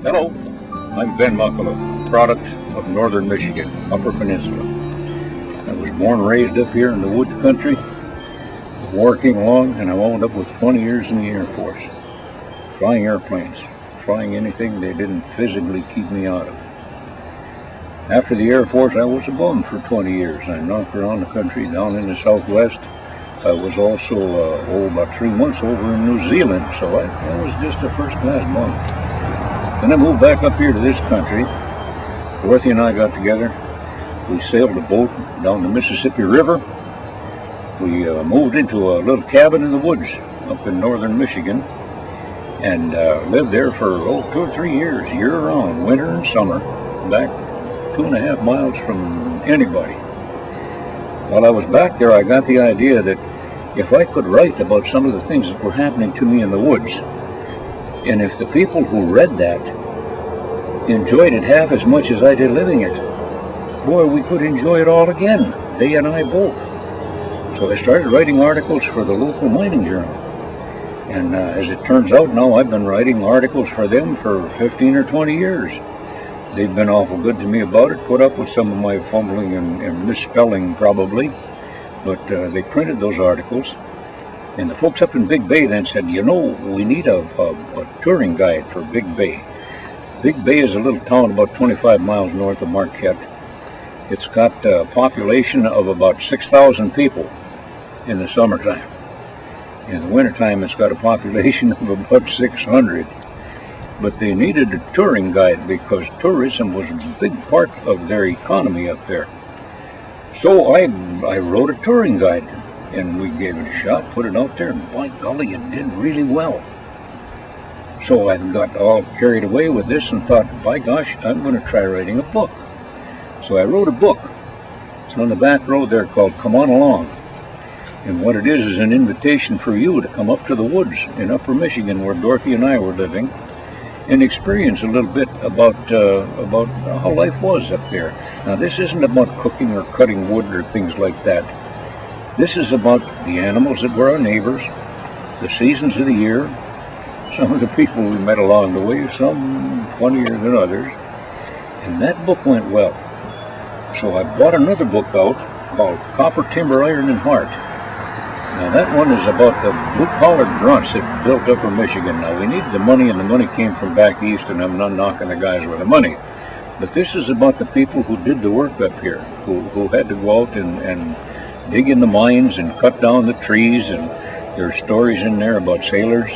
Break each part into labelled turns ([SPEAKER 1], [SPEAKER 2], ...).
[SPEAKER 1] Hello, I'm Ben Muckala, product of northern Michigan, Upper Peninsula. I was born and raised up here in the wood country. The war came along and I wound up with 20 years in the Air Force, flying airplanes, flying anything they didn't physically keep me out of. After the Air Force, I was a bum for 20 years. I knocked around the country down in the Southwest. I was also about 3 months over in New Zealand, so I was just a first-class bum. Then I moved back up here to this country. Dorothy and I got together. We sailed a boat down the Mississippi River. We moved into a little cabin in the woods up in northern Michigan and lived there for 2 or 3 years, year-round, winter and summer, back 2.5 miles from anybody. While I was back there, I got the idea that if I could write about some of the things that were happening to me in the woods, and if the people who read that enjoyed it half as much as I did living it, boy, we could enjoy it all again, they and I both. So I started writing articles for the local mining journal. And as it turns out now, I've been writing articles for them for 15 or 20 years. They've been awful good to me about it, put up with some of my fumbling and misspelling probably, but they printed those articles. And the folks up in Big Bay then said, we need a touring guide for Big Bay. Big Bay is a little town about 25 miles north of Marquette. It's got a population of about 6,000 people in the summertime. In the wintertime, it's got a population of about 600. But they needed a touring guide because tourism was a big part of their economy up there. So I wrote a touring guide, and we gave it a shot, put it out there, and by golly, it did really well. So I got all carried away with this and thought, by gosh, I'm going to try writing a book. So I wrote a book. It's on the back road there called Come On Along. And what it is an invitation for you to come up to the woods in Upper Michigan where Dorothy and I were living and experience a little bit about how life was up there. Now, this isn't about cooking or cutting wood or things like that. This is about the animals that were our neighbors, the seasons of the year, some of the people we met along the way, some funnier than others. And that book went well. So I bought another book out called Copper, Timber, Iron, and Heart. Now that one is about the blue-collar grunts that built Upper Michigan. Now we needed the money, and the money came from back east, and I'm not knocking the guys with the money. But this is about the people who did the work up here, who had to go out and dig in the mines and cut down the trees, and there's stories in there about sailors,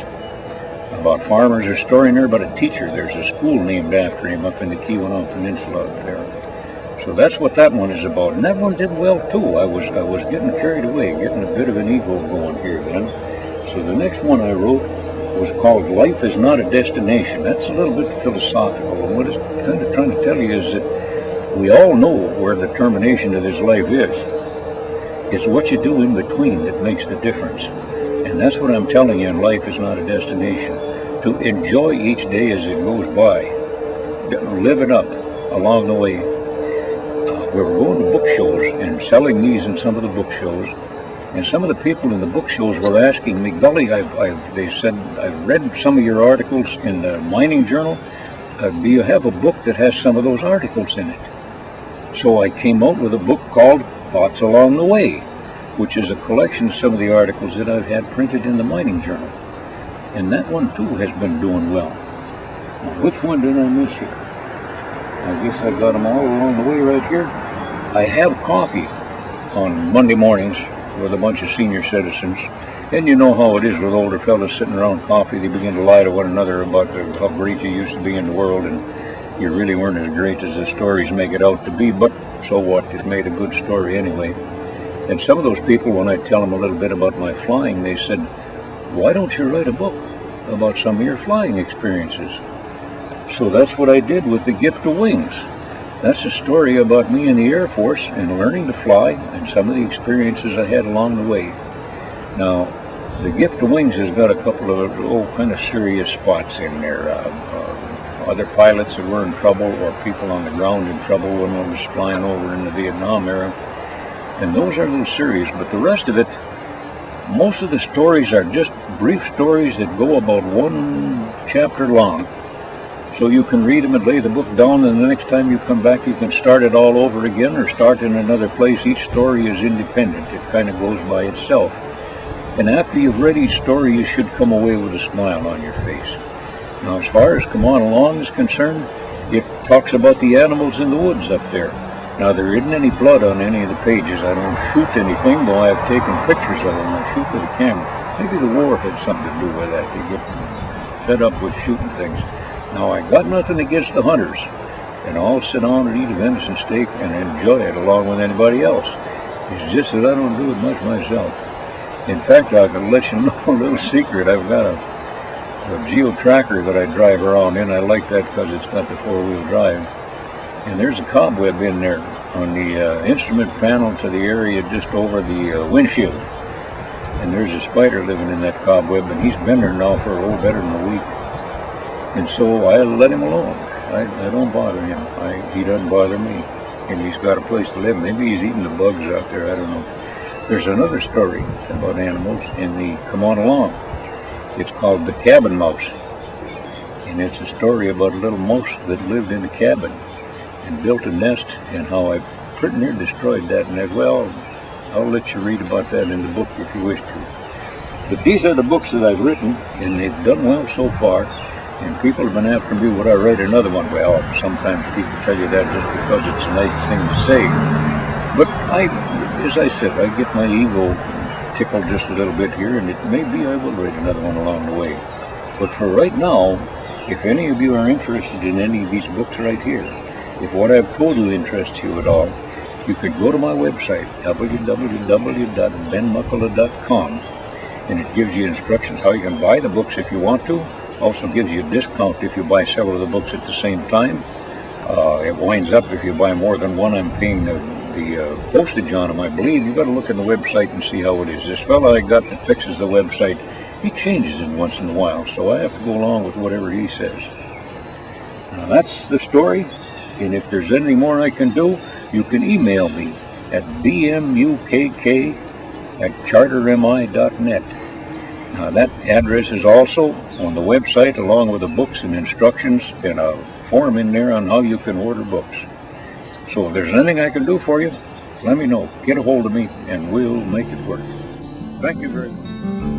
[SPEAKER 1] about farmers. There's a story in there about a teacher. There's a school named after him up in the Keweenaw Peninsula up there. So that's what that one is about. And that one did well too. I was getting carried away, getting a bit of an ego going here then. So the next one I wrote was called Life is Not a Destination. That's a little bit philosophical. And what it's kind of trying to tell you is that we all know where the termination of this life is. It's what you do in between that makes the difference. And that's what I'm telling you in Life is Not a Destination. To enjoy each day as it goes by. Live it up along the way. We were going to book shows and selling these in some of the book shows, and some of the people in the book shows were asking me, golly, they said, I've read some of your articles in the mining journal. Do you have a book that has some of those articles in it? So I came out with a book called Thoughts Along the Way, which is a collection of some of the articles that I've had printed in the mining journal. And that one too has been doing well. Now, which one did I miss here? I guess I got them all along the way right here. I have coffee on Monday mornings with a bunch of senior citizens. And you know how it is with older fellas sitting around coffee. They begin to lie to one another about how great you used to be in the world, and you really weren't as great as the stories make it out to be. But so what? It made a good story anyway. And some of those people, when I tell them a little bit about my flying, they said, why don't you write a book about some of your flying experiences? So that's what I did with The Gift of Wings. That's a story about me in the Air Force and learning to fly and some of the experiences I had along the way. Now, The Gift of Wings has got a couple of kind of serious spots in there. Other pilots that were in trouble or people on the ground in trouble when I was flying over in the Vietnam era. And those are a little serious, but the rest of it, most of the stories are just brief stories that go about one chapter long. So you can read them and lay the book down, and the next time you come back you can start it all over again or start in another place. Each story is independent. It kind of goes by itself. And after you've read each story, you should come away with a smile on your face. Now, as far as Come On Along is concerned, it talks about the animals in the woods up there. Now, there isn't any blood on any of the pages. I don't shoot anything, though I have taken pictures of them. I shoot with a camera. Maybe the war had something to do with that. They get fed up with shooting things. Now, I got nothing against the hunters, and I'll sit down and eat a venison steak and enjoy it along with anybody else. It's just that I don't do it much myself. In fact, I can let you know a little secret. I've got a Geo Tracker that I drive around in. I like that because it's got the four-wheel drive. And there's a cobweb in there on the instrument panel to the area just over the windshield. And there's a spider living in that cobweb, and he's been there now for a little better than a week. And so I let him alone. I don't bother him. He doesn't bother me. And he's got a place to live. Maybe he's eating the bugs out there. I don't know. There's another story about animals in the Come On Along. It's called The Cabin Mouse. And it's a story about a little mouse that lived in a cabin and built a nest, and how I pretty near destroyed that. And well, I'll let you read about that in the book if you wish to. But these are the books that I've written, and they've done well so far. And people have been asking me, would I write another one? Well, sometimes people tell you that just because it's a nice thing to say. But as I said, I get my ego tickled just a little bit here, and it may be I will write another one along the way. But for right now, if any of you are interested in any of these books right here, if what I've told you interests you at all, you could go to my website, www.benmuckula.com, and it gives you instructions how you can buy the books if you want to. Also gives you a discount if you buy several of the books at the same time. It winds up, if you buy more than one, I'm paying the postage on them, I believe. You've got to look at the website and see how it is. This fellow I got that fixes the website, he changes it once in a while, so I have to go along with whatever he says. Now that's the story, and if there's anything more I can do, you can email me at bmukk@chartermi.net. Now that address is also on the website, along with the books and instructions, and a form in there on how you can order books. So if there's anything I can do for you, let me know. Get a hold of me, and we'll make it work. Thank you very much.